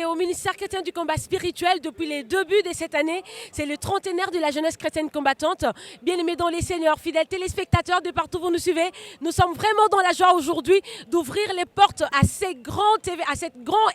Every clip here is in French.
Au ministère chrétien du combat spirituel depuis les débuts de cette année. C'est le trentenaire de la jeunesse chrétienne combattante. Bien-aimés dans les seigneurs, fidèles téléspectateurs de partout où vous nous suivez, nous sommes vraiment dans la joie aujourd'hui d'ouvrir les portes à cet grand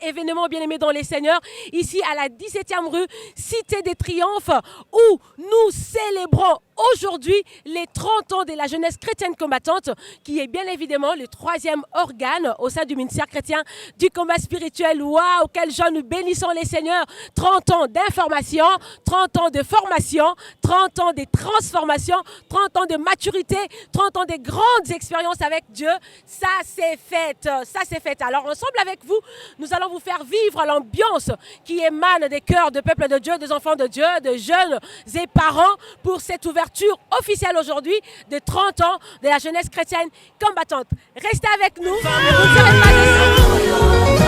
événement, bien-aimés dans les seigneurs, ici à la 17e rue, Cité des Triomphes, où nous célébrons aujourd'hui les 30 ans de la jeunesse chrétienne combattante, qui est bien évidemment le 3e organe au sein du ministère chrétien du combat spirituel. Waouh, quel joie, nous bénissons les seigneurs. 30 ans d'information, 30 ans de formation, 30 ans de transformation, 30 ans de maturité, 30 ans de grandes expériences avec Dieu. Ça c'est fait. Alors ensemble avec vous, nous allons vous faire vivre l'ambiance qui émane des cœurs de peuple de Dieu, des enfants de Dieu, de jeunes et parents pour cette ouverture officielle aujourd'hui de 30 ans de la jeunesse chrétienne combattante. Restez avec nous, vous ne serez pas déçus.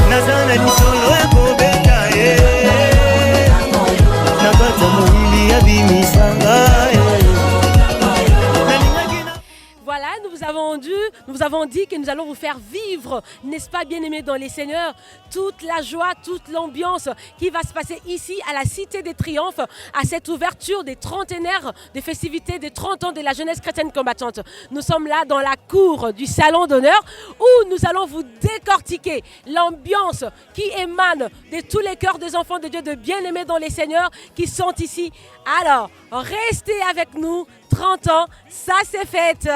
Nazana ni solo ya kobeta nakata moyili ya bimisanga. Voilà, nous vous avons dit que nous allons vous faire vivre, n'est-ce pas, bien-aimés dans les seigneurs, toute la joie, toute l'ambiance qui va se passer ici à la Cité des Triomphes, à cette ouverture des trentenaires des festivités des 30 ans de la jeunesse chrétienne combattante. Nous sommes là dans la cour du salon d'honneur où nous allons vous décortiquer l'ambiance qui émane de tous les cœurs des enfants de Dieu, de bien-aimés dans les seigneurs qui sont ici. Alors, restez avec nous. 30 ans, ça c'est fait.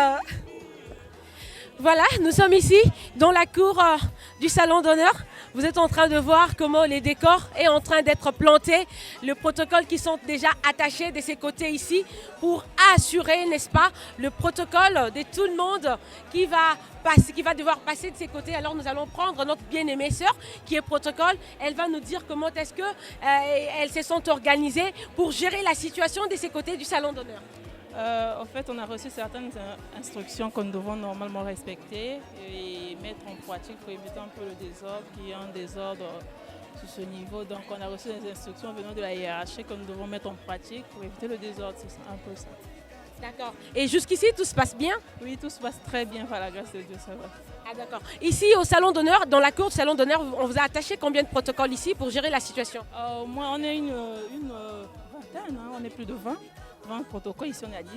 Voilà, nous sommes ici dans la cour du salon d'honneur. Vous êtes en train de voir comment les décors est en train d'être plantés, le protocole qui sont déjà attachés de ces côtés ici pour assurer, n'est-ce pas, le protocole de tout le monde qui va devoir passer de ces côtés. Alors nous allons prendre notre bien-aimée sœur qui est protocole. Elle va nous dire comment est-ce qu'elles se sont organisées pour gérer la situation de ces côtés du salon d'honneur. En fait, on a reçu certaines instructions que nous devons normalement respecter et mettre en pratique pour éviter un peu le désordre, qu'il y ait un désordre sur ce niveau. Donc, on a reçu des instructions venant de la hiérarchie que nous devons mettre en pratique pour éviter le désordre. C'est un peu ça. D'accord. Et jusqu'ici, tout se passe bien? Oui, tout se passe très bien, par la grâce de Dieu, ça va. Ah, d'accord. Ici, au salon d'honneur, dans la cour du salon d'honneur, on vous a attaché combien de protocoles ici pour gérer la situation? Au moins, on est une vingtaine, hein, on est plus de 20 protocoles. Ici, on est à 10.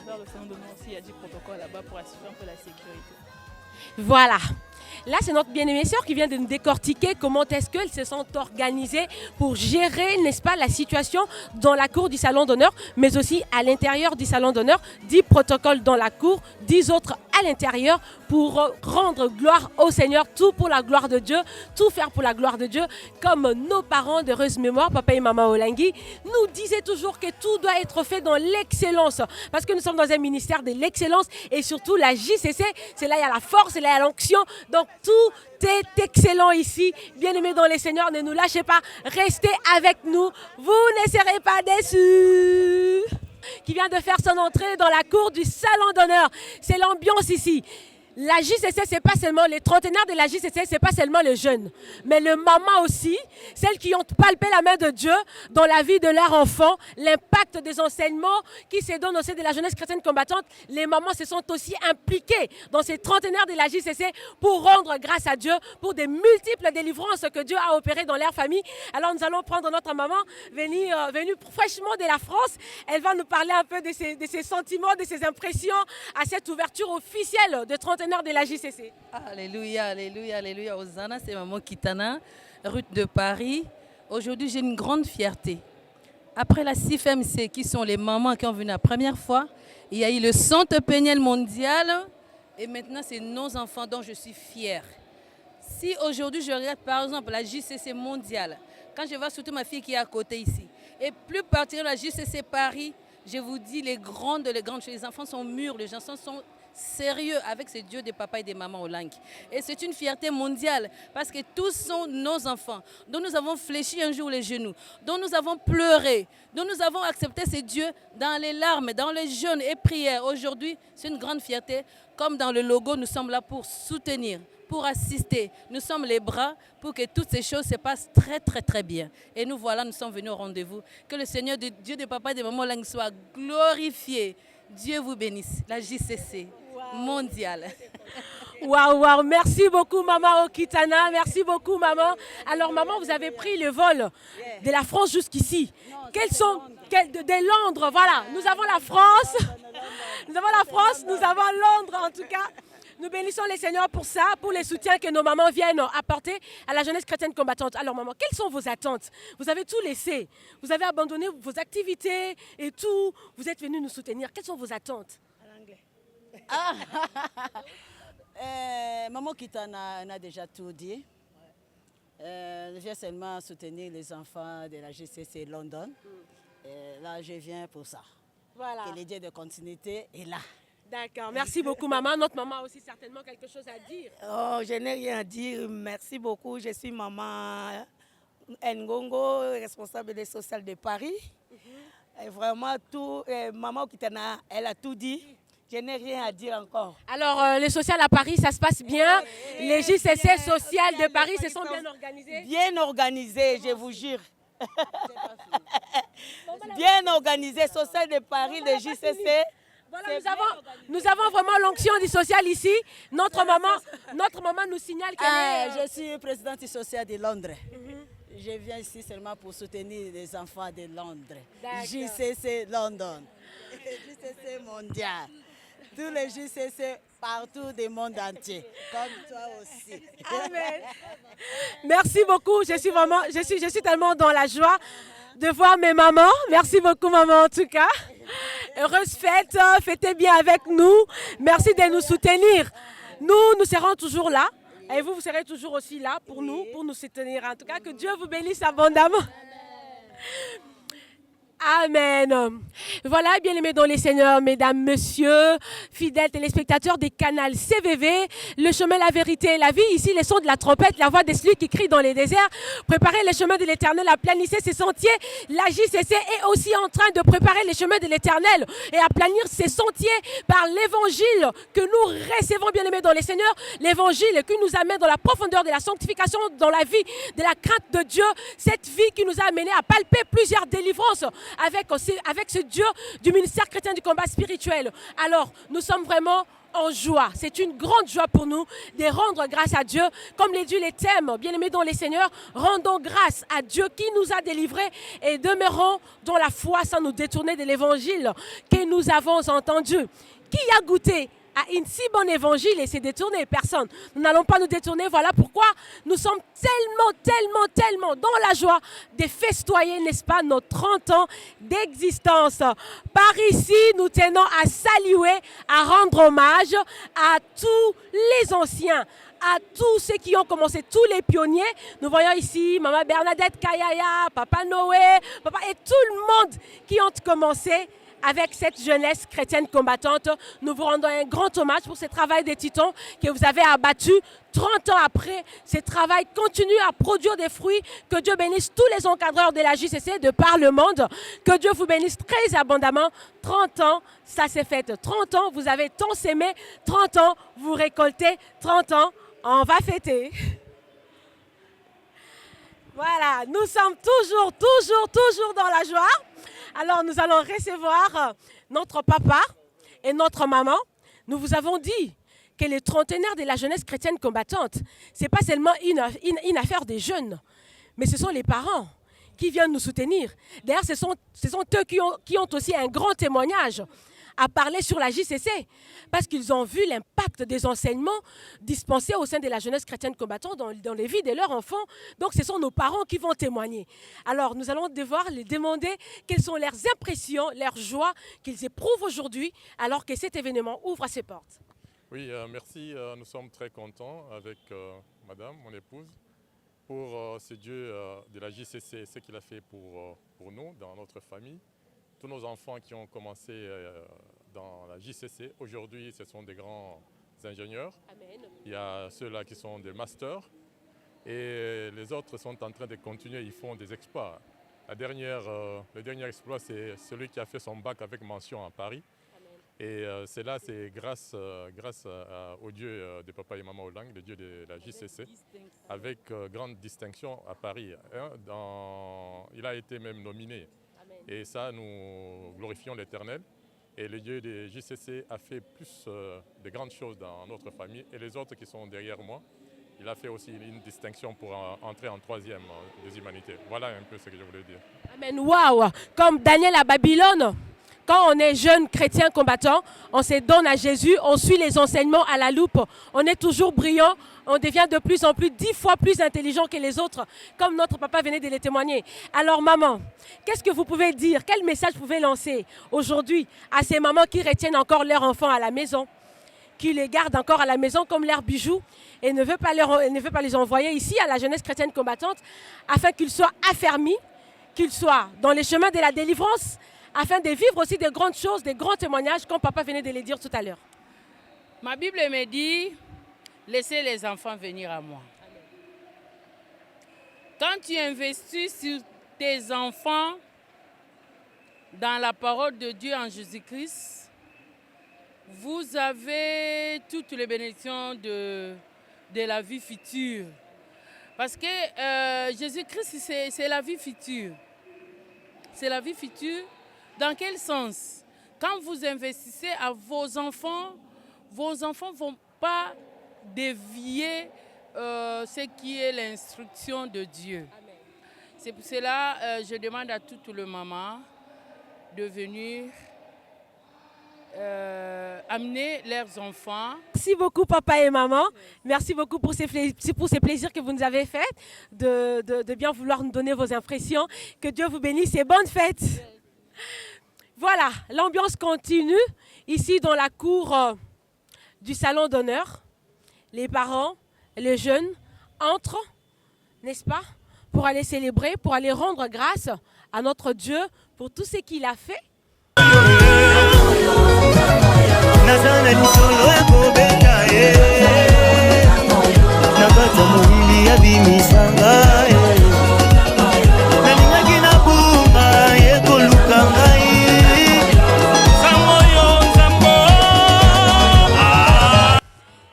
Vers le salon d'honneur aussi, il y a 10 protocoles là-bas pour assurer un peu la sécurité. Voilà. Là, c'est notre bien-aimée sœur qui vient de nous décortiquer comment est-ce qu'elles se sont organisées pour gérer, n'est-ce pas, la situation dans la cour du salon d'honneur, mais aussi à l'intérieur du salon d'honneur. 10 protocoles dans la cour, 10 autres à l'intérieur pour rendre gloire au Seigneur, tout pour la gloire de Dieu, tout faire pour la gloire de Dieu, comme nos parents d'heureuse mémoire, papa et maman Olangui, nous disaient toujours que tout doit être fait dans l'excellence, parce que nous sommes dans un ministère de l'excellence et surtout la JCC, c'est là il y a la force, c'est là il y a l'onction, donc tout est excellent ici. Bien-aimés dans les seigneurs, ne nous lâchez pas, restez avec nous, vous ne serez pas déçus. Qui vient de faire son entrée dans la cour du salon d'honneur. C'est l'ambiance ici. La JCC, c'est pas seulement les trentenaires de la JCC, c'est pas seulement les jeunes, mais le maman aussi, celles qui ont palpé la main de Dieu dans la vie de leur enfant, l'impact des enseignements qui se donnent au sein de la jeunesse chrétienne combattante. Les mamans se sont aussi impliquées dans ces trentenaires de la JCC pour rendre grâce à Dieu pour des multiples délivrances que Dieu a opérées dans leur famille. Alors nous allons prendre notre maman venue fraîchement de la France. Elle va nous parler un peu de ses sentiments, de ses impressions à cette ouverture officielle de trentenaires de la JCC. Alléluia, alléluia, alléluia. Hosanna, c'est maman Kitana, rue de Paris. Aujourd'hui, j'ai une grande fierté. Après la CIFMC, qui sont les mamans qui ont venu la première fois, il y a eu le Centre Péniel mondial et maintenant, c'est nos enfants dont je suis fière. Si aujourd'hui, je regarde par exemple la JCC mondiale, quand je vois surtout ma fille qui est à côté ici, et plus particulièrement la JCC Paris, je vous dis les grandes choses, les enfants sont mûrs, les enfants sont sérieux avec ce Dieu des papas et des mamans au Langue. Et c'est une fierté mondiale parce que tous sont nos enfants, dont nous avons fléchi un jour les genoux, dont nous avons pleuré, dont nous avons accepté ces dieux dans les larmes, dans les jeûnes et prières. Aujourd'hui, c'est une grande fierté. Comme dans le logo, nous sommes là pour soutenir, pour assister. Nous sommes les bras pour que toutes ces choses se passent très, très, très bien. Et nous voilà, nous sommes venus au rendez-vous. Que le Seigneur, Dieu des papas et des mamans Langue soit glorifié. Dieu vous bénisse. La JCC mondiale. Waouh, waouh, merci beaucoup maman Okitana, merci beaucoup maman. Alors maman, vous avez pris le vol de la France jusqu'ici. De Londres, voilà. Nous avons la France, nous avons Londres en tout cas. Nous bénissons les Seigneurs pour ça, pour les soutiens que nos mamans viennent apporter à la jeunesse chrétienne combattante. Alors maman, quelles sont vos attentes? Vous avez tout laissé, vous avez abandonné vos activités et tout. Vous êtes venus nous soutenir. Quelles sont vos attentes? Maman Kitana a déjà tout dit. Je viens seulement soutenir les enfants de la GCC London. Là, je viens pour ça. Voilà. Que l'idée de continuité est là. D'accord, merci beaucoup maman. Notre maman a aussi certainement quelque chose à dire. Oh, je n'ai rien à dire. Merci beaucoup. Je suis maman Ngongo, responsable des sociales de Paris. Et vraiment, maman Kitana, elle a tout dit. Je n'ai rien à dire encore. Alors, les sociales à Paris, ça se passe bien. Les JCC sociales de Paris se sont bien organisées. Bien organisées, je vous jure. Bien organisées, sociales de Paris, les JCC. Voilà, nous avons vraiment l'onction du social ici. Notre maman nous signale qu'elle est... Je suis présidente sociale de Londres. Je viens ici seulement pour soutenir les enfants de Londres. JCC London. JCC mondial. Tous les JCC partout du monde entier, comme toi aussi. Amen. Merci beaucoup. Je suis tellement dans la joie de voir mes mamans. Merci beaucoup maman en tout cas. Heureuse fête, fêtez bien avec nous. Merci de nous soutenir. Nous serons toujours là. Et vous serez toujours aussi là pour nous soutenir. En tout cas, que Dieu vous bénisse abondamment. Amen. Voilà, bien-aimés dans les Seigneurs, mesdames, messieurs, fidèles téléspectateurs des canals CVV, le chemin, la vérité et la vie. Ici, les sons de la trompette, la voix de celui qui crie dans les déserts. Préparez les chemins de l'Éternel, aplanissez ses sentiers. La JCC est aussi en train de préparer les chemins de l'Éternel et aplanir ses sentiers par l'évangile que nous recevons, bien-aimés dans les Seigneurs. L'évangile qui nous amène dans la profondeur de la sanctification, dans la vie de la crainte de Dieu. Cette vie qui nous a amené à palper plusieurs délivrances avec ce Dieu du ministère chrétien du combat spirituel. Alors, nous sommes vraiment en joie. C'est une grande joie pour nous de rendre grâce à Dieu. Comme les dieux les thèmes, bien-aimés dans les Seigneurs, rendons grâce à Dieu qui nous a délivrés et demeurons dans la foi sans nous détourner de l'évangile que nous avons entendu. Qui a goûté à une si bonne évangile et s'est détourné? Personne. Nous n'allons pas nous détourner. Voilà pourquoi nous sommes tellement dans la joie de festoyer, n'est-ce pas, nos 30 ans d'existence. Par ici, nous tenons à saluer, à rendre hommage à tous les anciens, à tous ceux qui ont commencé, tous les pionniers. Nous voyons ici Maman Bernadette Kayaya, Papa Noé, et tout le monde qui ont commencé avec cette jeunesse chrétienne combattante. Nous vous rendons un grand hommage pour ce travail des titans que vous avez abattu 30 ans après. Ce travail continue à produire des fruits. Que Dieu bénisse tous les encadreurs de la JCC de par le monde. Que Dieu vous bénisse très abondamment. 30 ans, ça s'est fait. 30 ans, vous avez tant s'aimé. 30 ans, vous récoltez. 30 ans, on va fêter. Voilà, nous sommes toujours dans la joie. Alors, nous allons recevoir notre papa et notre maman. Nous vous avons dit que les trentenaires de la jeunesse chrétienne combattante, ce n'est pas seulement une affaire des jeunes, mais ce sont les parents qui viennent nous soutenir. D'ailleurs, ce sont eux qui ont aussi un grand témoignage à parler sur la JCC, parce qu'ils ont vu l'impact des enseignements dispensés au sein de la jeunesse chrétienne combattante dans les vies de leurs enfants. Donc, ce sont nos parents qui vont témoigner. Alors, nous allons devoir les demander quelles sont leurs impressions, leurs joies qu'ils éprouvent aujourd'hui, alors que cet événement ouvre ses portes. Oui, merci. Nous sommes très contents avec madame, mon épouse, pour ce Dieu de la JCC, ce qu'il a fait pour nous, dans notre famille. Tous nos enfants qui ont commencé dans la JCC. Aujourd'hui, ce sont des grands ingénieurs. Amen. Il y a ceux-là qui sont des masters et les autres sont en train de continuer, ils font des exploits. Le dernier exploit, c'est celui qui a fait son bac avec mention à Paris. Et c'est grâce au Dieu de papa et maman Olang, le Dieu de la JCC, avec grande distinction à Paris. Il a été même nominé. Et ça, nous glorifions l'Éternel. Et le Dieu de JCC a fait plus de grandes choses dans notre famille. Et les autres qui sont derrière moi, il a fait aussi une distinction pour entrer en troisième des humanités. Voilà un peu ce que je voulais dire. Amen. Waouh! Comme Daniel à Babylone. Quand on est jeune chrétien combattant, on se donne à Jésus, on suit les enseignements à la loupe, on est toujours brillant, on devient de plus en plus 10 fois plus intelligent que les autres, comme notre papa venait de le témoigner. Alors maman, qu'est-ce que vous pouvez dire? Quel message vous pouvez lancer aujourd'hui à ces mamans qui retiennent encore leurs enfants à la maison, qui les gardent encore à la maison comme leurs bijoux et ne veut pas les envoyer ici à la jeunesse chrétienne combattante afin qu'ils soient affermis, qu'ils soient dans les chemins de la délivrance, afin de vivre aussi des grandes choses, des grands témoignages, comme papa venait de les dire tout à l'heure. Ma Bible me dit, laissez les enfants venir à moi. Quand tu investis sur tes enfants dans la parole de Dieu en Jésus-Christ, vous avez toutes les bénédictions de la vie future. Parce que Jésus-Christ, c'est la vie future. C'est la vie future. Dans quel sens? Quand vous investissez à vos enfants ne vont pas dévier ce qui est l'instruction de Dieu. Amen. C'est pour cela je demande à toutes les mamans de venir amener leurs enfants. Merci beaucoup papa et maman. Merci beaucoup pour ces plaisirs que vous nous avez faits, de bien vouloir nous donner vos impressions. Que Dieu vous bénisse et bonne fête. Voilà, l'ambiance continue ici dans la cour du salon d'honneur. Les parents, les jeunes entrent, n'est-ce pas, pour aller célébrer, pour aller rendre grâce à notre Dieu pour tout ce qu'il a fait.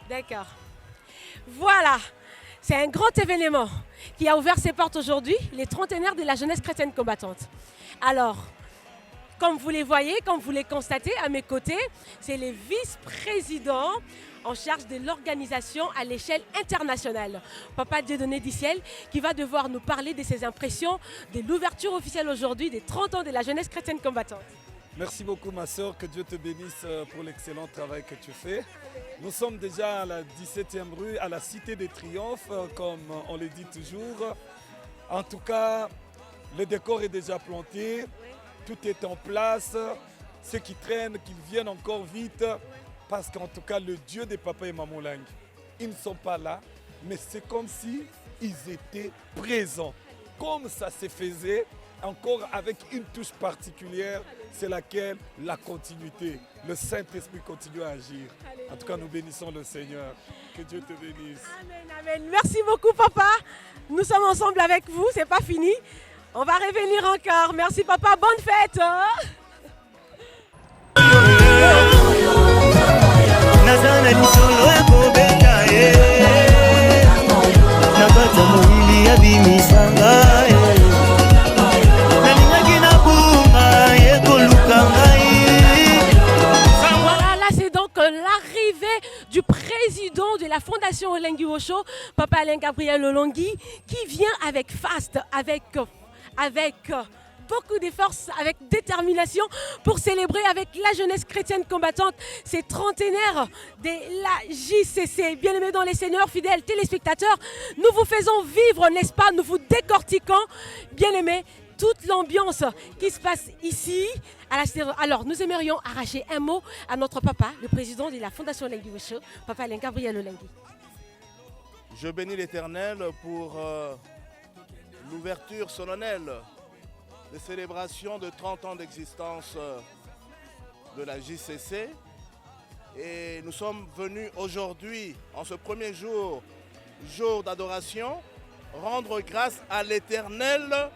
D'accord. Voilà, c'est un grand événement qui a ouvert ses portes aujourd'hui, les trentenaires de la jeunesse chrétienne combattante. Alors, comme vous les voyez, comme vous les constatez à mes côtés, c'est les vice-présidents en charge de l'organisation à l'échelle internationale. Papa Dieudonné du Ciel, qui va devoir nous parler de ses impressions de l'ouverture officielle aujourd'hui des 30 ans de la jeunesse chrétienne combattante. Merci beaucoup ma sœur, que Dieu te bénisse pour l'excellent travail que tu fais. Nous sommes déjà à la 17e rue, à la Cité des Triomphes, comme on le dit toujours. En tout cas, le décor est déjà planté, tout est en place. Ceux qui traînent, qu'ils viennent encore vite, parce qu'en tout cas, le Dieu des papas et maman Lang, ils ne sont pas là, mais c'est comme si ils étaient présents. Comme ça se faisait, encore avec une touche particulière, c'est laquelle la continuité. Le Saint-Esprit continue à agir. En tout cas, nous bénissons le Seigneur. Que Dieu te bénisse. Amen, amen. Merci beaucoup, papa. Nous sommes ensemble avec vous, c'est pas fini. On va revenir encore. Merci, papa. Bonne fête. Du président de la Fondation Olengi Osho, Papa Alain Gabriel Olongui, qui vient avec faste, avec beaucoup de force, avec détermination pour célébrer avec la jeunesse chrétienne combattante ces trentenaires de la JCC. Bien-aimés dans les seigneurs, fidèles téléspectateurs, nous vous faisons vivre, n'est-ce pas, nous vous décortiquons, bien-aimés, toute l'ambiance qui se passe ici. Alors, nous aimerions arracher un mot à notre papa, le président de la Fondation Olengi Osho, Papa Alain Gabriel Olongui. Je bénis l'Éternel pour l'ouverture solennelle des célébrations de 30 ans d'existence de la JCC. Et nous sommes venus aujourd'hui, en ce premier jour, jour d'adoration, rendre grâce à l'Éternel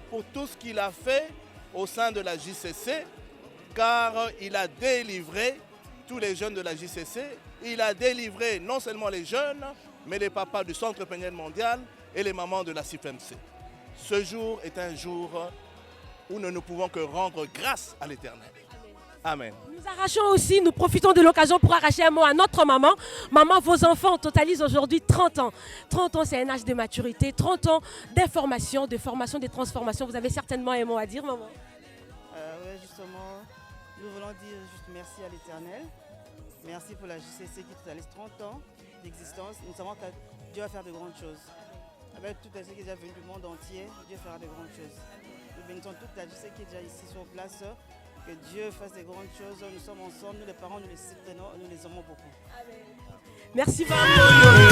pour tout ce qu'il a fait au sein de la JCC, car il a délivré tous les jeunes de la JCC. Il a délivré non seulement les jeunes, mais les papas du Centre Péniel Mondial et les mamans de la CIFMC. Ce jour est un jour où nous ne pouvons que rendre grâce à l'Éternel. Amen. Nous arrachons aussi, nous profitons de l'occasion pour arracher un mot à notre maman. Maman, vos enfants totalisent aujourd'hui 30 ans. 30 ans, c'est un âge de maturité, 30 ans d'information, de formation, de transformation. Vous avez certainement un mot à dire, maman? Oui, justement, nous voulons dire juste merci à l'Éternel. Merci pour la JCC qui totalise 30 ans d'existence. Nous savons que Dieu va faire de grandes choses. Avec toute la JCC qui est déjà venue du monde entier, Dieu fera de grandes choses. Nous bénissons toute la JCC qui est déjà ici sur place. Que Dieu fasse de grandes choses. Nous sommes ensemble, nous les parents, nous les soutenons, nous les aimons beaucoup. Merci maman.